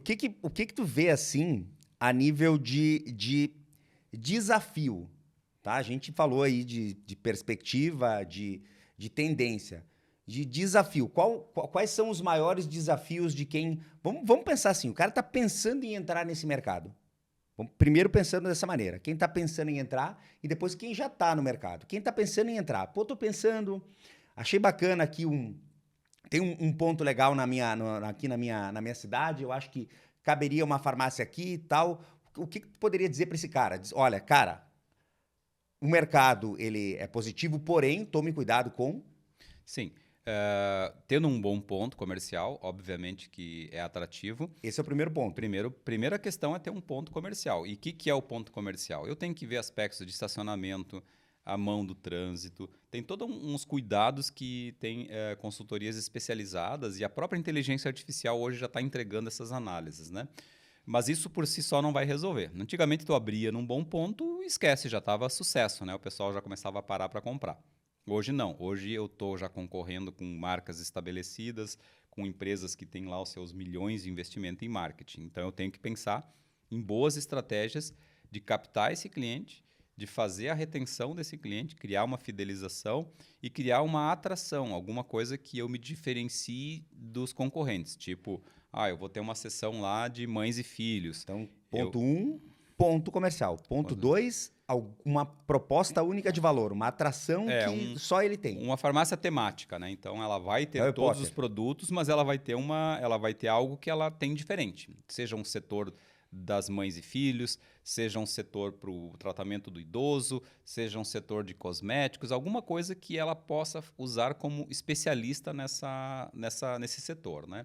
que tu vê assim a nível de desafio? Tá? A gente falou aí de perspectiva, de tendência, de desafio. Quais são os maiores desafios de quem... Vamos pensar assim, o cara está pensando em entrar nesse mercado. Primeiro pensando dessa maneira, quem está pensando em entrar e depois quem já está no mercado. Quem está pensando em entrar, pô, tô pensando, achei bacana aqui tem um ponto legal aqui na minha cidade, eu acho que caberia uma farmácia aqui e tal. O que tu poderia dizer para esse cara? Olha, cara, o mercado ele é positivo, porém, tome cuidado com... Sim. Tendo um bom ponto comercial, obviamente que é atrativo. Esse é o primeiro ponto. Primeira questão é ter um ponto comercial. E o que é o ponto comercial? Eu tenho que ver aspectos de estacionamento, a mão do trânsito. Tem todos uns cuidados que tem consultorias especializadas e a própria inteligência artificial hoje já está entregando essas análises, né? Mas isso por si só não vai resolver. Antigamente tu abria num bom ponto e esquece, já estava sucesso, né? O pessoal já começava a parar para comprar. Hoje não. Hoje eu estou já concorrendo com marcas estabelecidas, com empresas que têm lá os seus milhões de investimento em marketing. Então eu tenho que pensar em boas estratégias de captar esse cliente, de fazer a retenção desse cliente, criar uma fidelização e criar uma atração, alguma coisa que eu me diferencie dos concorrentes. Tipo, eu vou ter uma sessão lá de mães e filhos. Então, ponto comercial. Ponto 2, uma proposta única de valor, uma atração que só ele tem. Uma farmácia temática, né? Então ela vai ter todos os produtos, mas ela vai ter algo que ela tem diferente. Seja um setor das mães e filhos, seja um setor para o tratamento do idoso, seja um setor de cosméticos, alguma coisa que ela possa usar como especialista nesse setor, né?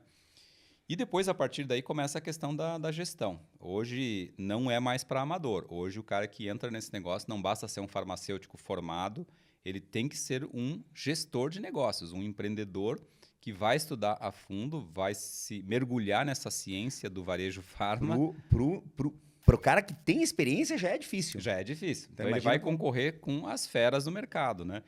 E depois, a partir daí, começa a questão da gestão. Hoje não é mais para amador. Hoje o cara que entra nesse negócio não basta ser um farmacêutico formado, ele tem que ser um gestor de negócios, um empreendedor que vai estudar a fundo, vai se mergulhar nessa ciência do varejo farma. Pro cara que tem experiência já é difícil. Já é difícil. Então ele vai concorrer com as feras do mercado, né?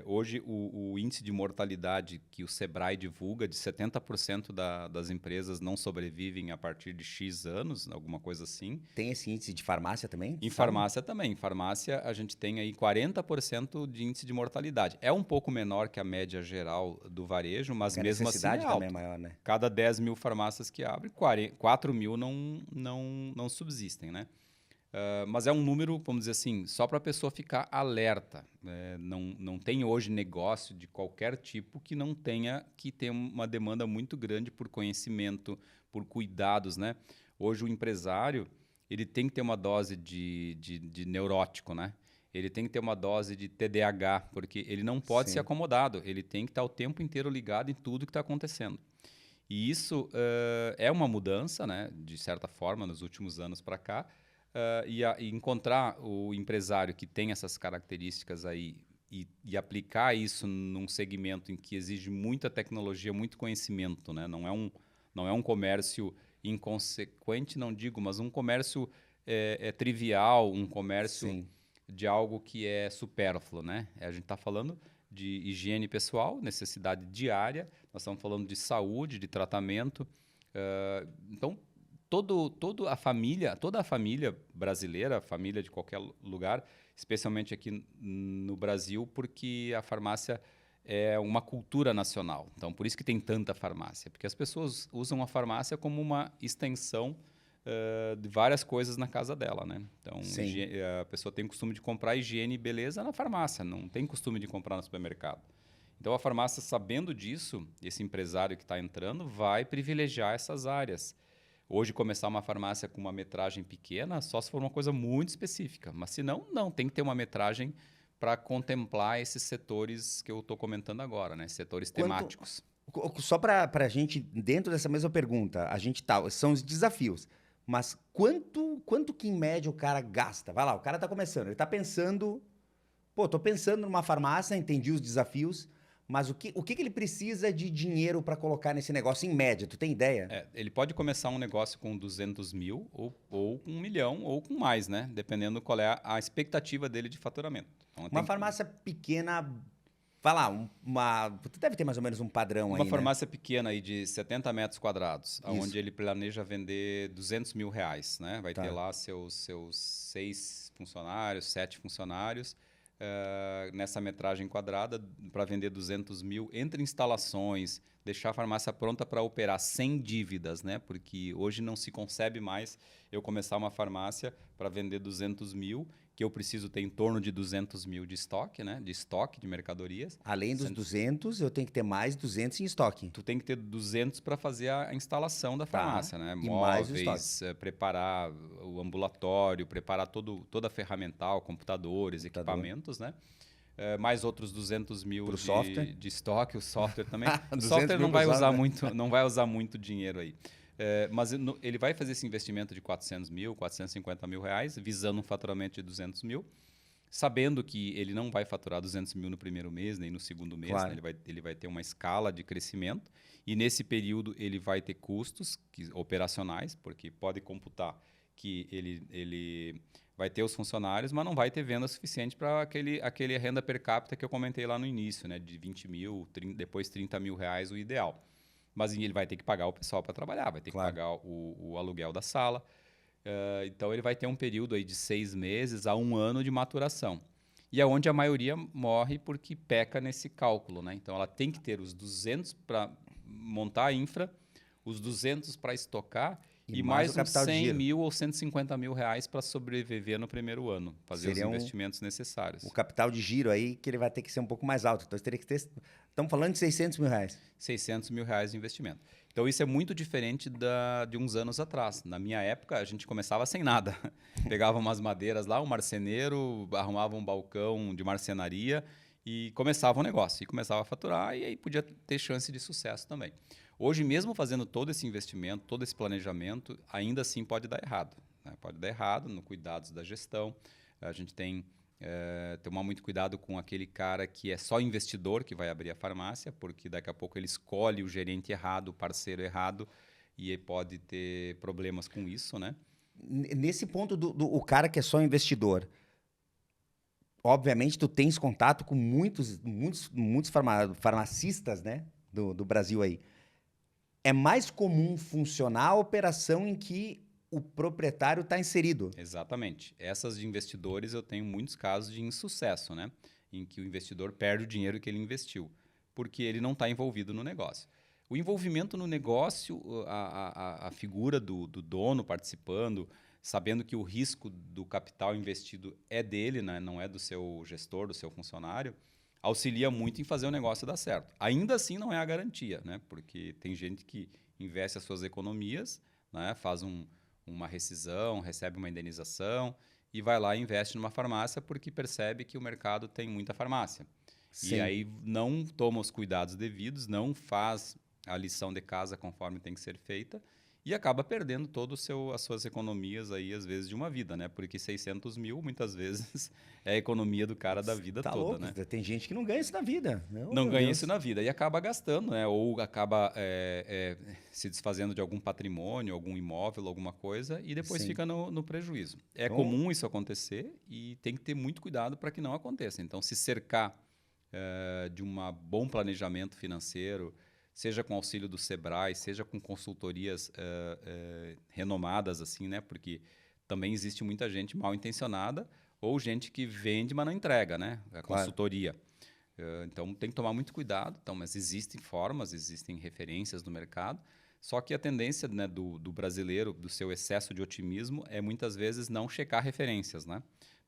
Hoje, o índice de mortalidade que o Sebrae divulga, de 70% das empresas não sobrevivem a partir de X anos, alguma coisa assim. Tem esse índice de farmácia também? Em farmácia também. Em farmácia, a gente tem aí 40% de índice de mortalidade. É um pouco menor que a média geral do varejo, mas mesmo assim é alto. Também é maior, né? Cada 10 mil farmácias que abrem, 4 mil não subsistem, né? Mas é um número, vamos dizer assim, só para a pessoa ficar alerta. Não tem hoje negócio de qualquer tipo que não tenha que ter uma demanda muito grande por conhecimento, por cuidados, né? Hoje o empresário ele tem que ter uma dose de neurótico, né? Ele tem que ter uma dose de TDAH, porque ele não pode ser acomodado. Ele tem que estar o tempo inteiro ligado em tudo que está acontecendo. E isso é uma mudança, né? De certa forma, nos últimos anos para cá. E encontrar o empresário que tem essas características aí e aplicar isso num segmento em que exige muita tecnologia, muito conhecimento, né? Não é um comércio inconsequente, não digo, mas um comércio trivial, um comércio de algo que é supérfluo, né? A gente está falando de higiene pessoal, necessidade diária, nós estamos falando de saúde, de tratamento. Então, toda a família brasileira, a família de qualquer lugar, especialmente aqui no Brasil, porque a farmácia é uma cultura nacional. Então, por isso que tem tanta farmácia, porque as pessoas usam a farmácia como uma extensão de várias coisas na casa dela, né? Então, a pessoa tem o costume de comprar higiene e beleza na farmácia, não tem costume de comprar no supermercado. Então, a farmácia, sabendo disso, esse empresário que está entrando vai privilegiar essas áreas. Hoje, começar uma farmácia com uma metragem pequena, só se for uma coisa muito específica. Mas, se não, tem que ter uma metragem para contemplar esses setores que eu estou comentando agora, né? Setores temáticos. Só para a gente, dentro dessa mesma pergunta, são os desafios. Mas quanto que, em média, o cara gasta? Vai lá, o cara está começando, ele está pensando... Pô, estou pensando numa farmácia, entendi os desafios... Mas o que ele precisa de dinheiro para colocar nesse negócio em média? Tu tem ideia? Ele pode começar um negócio com 200 mil ou com 1 milhão ou com mais, né? Dependendo qual é a expectativa dele de faturamento. Então, uma farmácia pequena, vai lá, tu deve ter mais ou menos um padrão Uma aí, farmácia pequena aí de 70 metros quadrados, né? Isso. onde ele planeja vender R$ 200.000, né? Vai Tá. ter lá seus 6 funcionários, 7 funcionários, nessa metragem quadrada, para vender 200 mil, entre instalações, deixar a farmácia pronta para operar sem dívidas, né? Porque hoje não se concebe mais eu começar uma farmácia para vender 200 mil, que eu preciso ter em torno de 200 mil de estoque, né? De estoque de mercadorias. Além dos 200, eu tenho que ter mais 200 em estoque. Tu tem que ter 200 para fazer a instalação da farmácia, né? E mais o Móveis, preparar o ambulatório, preparar toda a ferramental, computadores, equipamentos, né? Mais outros 200 mil Pro software. de estoque, o software também. O 200 software mil não vai pro usar software. muito, não vai usar muito dinheiro aí. Mas ele vai fazer esse investimento de 400 mil, 450 mil reais, visando um faturamento de 200 mil, sabendo que ele não vai faturar 200 mil no primeiro mês, nem no segundo mês, Claro. né? Ele vai ter uma escala de crescimento e nesse período ele vai ter custos operacionais, porque pode computar que ele vai ter os funcionários, mas não vai ter venda suficiente para aquele renda per capita que eu comentei lá no início, né? De 20 mil, depois 30 mil reais, o ideal. Mas ele vai ter que pagar o pessoal para trabalhar, vai ter Claro. que pagar o aluguel da sala. Então, ele vai ter um período aí de 6 meses a 1 ano de maturação. E é onde a maioria morre porque peca nesse cálculo, né? Então, ela tem que ter os 200 para montar a infra, os 200 para estocar e mais mais o capital uns de 100 giro. mil ou 150 mil reais para sobreviver no primeiro ano, fazer Seria os investimentos necessários. O capital de giro aí, que ele vai ter que ser um pouco mais alto. Então, você teria que ter... Estamos falando de 600 mil reais. 600 mil reais de investimento. Então, isso é muito diferente de uns anos atrás. Na minha época, a gente começava sem nada. Pegava umas madeiras lá, um marceneiro, arrumava um balcão de marcenaria e começava o negócio. E começava a faturar e aí podia ter chance de sucesso também. Hoje, mesmo fazendo todo esse investimento, todo esse planejamento, ainda assim pode dar errado, né? Pode dar errado no cuidados da gestão. A gente tem... tomar muito cuidado com aquele cara que é só investidor que vai abrir a farmácia, porque daqui a pouco ele escolhe o gerente errado, o parceiro errado, e aí pode ter problemas com isso, né? Nesse ponto o cara que é só investidor, obviamente tu tens contato com muitos farmacistas, né, do Brasil aí. É mais comum funcionar a operação em que o proprietário está inserido. Exatamente. Essas de investidores eu tenho muitos casos de insucesso, né? Em que o investidor perde o dinheiro que ele investiu, porque ele não está envolvido no negócio. O envolvimento no negócio, a figura do dono participando, sabendo que o risco do capital investido é dele, né? Não é do seu gestor, do seu funcionário, auxilia muito em fazer o negócio dar certo. Ainda assim, não é a garantia, né? Porque tem gente que investe as suas economias, né? Faz uma rescisão, recebe uma indenização e vai lá e investe numa farmácia porque percebe que o mercado tem muita farmácia. Sim. E aí não toma os cuidados devidos, não faz a lição de casa conforme tem que ser feita e acaba perdendo todas as suas economias aí, às vezes, de uma vida, né? Porque 600 mil, muitas vezes, é a economia do cara da vida Tá toda, louco, né? tem gente que não ganha isso na vida. Não ganha isso na vida e acaba gastando, né? Ou acaba se desfazendo de algum patrimônio, algum imóvel, alguma coisa, e depois Sim. fica no prejuízo. É Então, comum isso acontecer e tem que ter muito cuidado para que não aconteça. Então, se cercar de um bom planejamento financeiro, seja com auxílio do Sebrae, seja com consultorias renomadas, assim, né? Porque também existe muita gente mal intencionada ou gente que vende, mas não entrega, né? A consultoria. Então, tem que tomar muito cuidado. Então, mas existem formas, existem referências no mercado. Só que a tendência, né, do brasileiro, do seu excesso de otimismo, é muitas vezes não checar referências, né?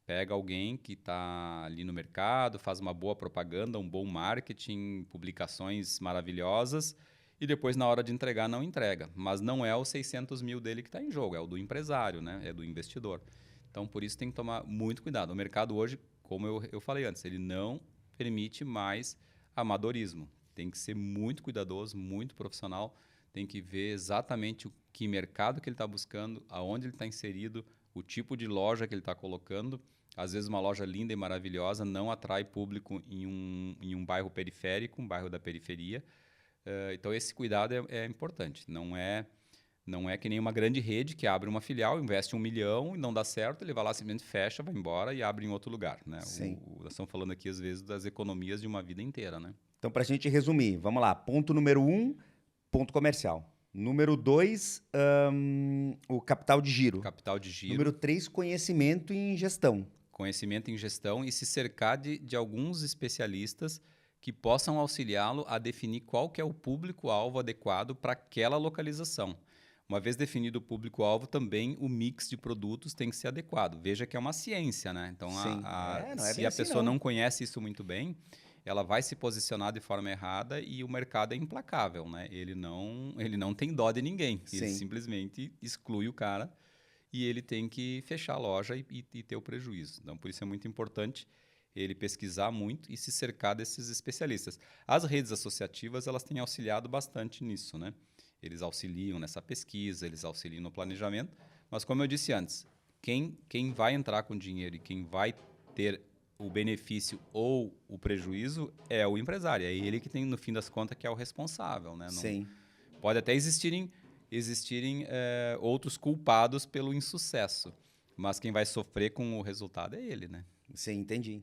Pega alguém que está ali no mercado, faz uma boa propaganda, um bom marketing, publicações maravilhosas e depois, na hora de entregar, não entrega. Mas não é os 600 mil dele que está em jogo, é o do empresário, né? É do investidor. Então, por isso tem que tomar muito cuidado. O mercado hoje, como eu falei antes, ele não permite mais amadorismo. Tem que ser muito cuidadoso, muito profissional, tem que ver exatamente o que mercado que ele está buscando, aonde ele está inserido, o tipo de loja que ele está colocando. Às vezes uma loja linda e maravilhosa não atrai público em um bairro periférico, um bairro da periferia. Então esse cuidado é importante. Não é Não é que nem uma grande rede que abre uma filial, investe 1 milhão e não dá certo, ele vai lá, simplesmente fecha, vai embora e abre em outro lugar, né? Sim. Nós estamos falando aqui, às vezes, das economias de uma vida inteira, né? Então, para a gente resumir, vamos lá. Ponto número 1, ponto comercial. Número 2, o capital de giro. Capital de giro, Número 3, conhecimento em gestão. conhecimento em gestão e se cercar de alguns especialistas que possam auxiliá-lo a definir qual que é o público-alvo adequado para aquela localização. Uma vez definido o público-alvo, também o mix de produtos tem que ser adequado. Veja que é uma ciência, né? Então, Sim. Não é se bem a assim, pessoa não. não conhece isso muito bem, ela vai se posicionar de forma errada e o mercado é implacável, né? Ele não tem dó de ninguém. Ele Sim. simplesmente exclui o cara e ele tem que fechar a loja e ter o prejuízo. Então, por isso é muito importante ele pesquisar muito e se cercar desses especialistas. As redes associativas, elas têm auxiliado bastante nisso, né? Eles auxiliam nessa pesquisa, eles auxiliam no planejamento, mas como eu disse antes, quem vai entrar com dinheiro e quem vai ter o benefício ou o prejuízo é o empresário, é ele que tem, no fim das contas, que é o responsável, né? Não, Sim. pode até existirem outros culpados pelo insucesso, mas quem vai sofrer com o resultado é ele, né? Sim, entendi.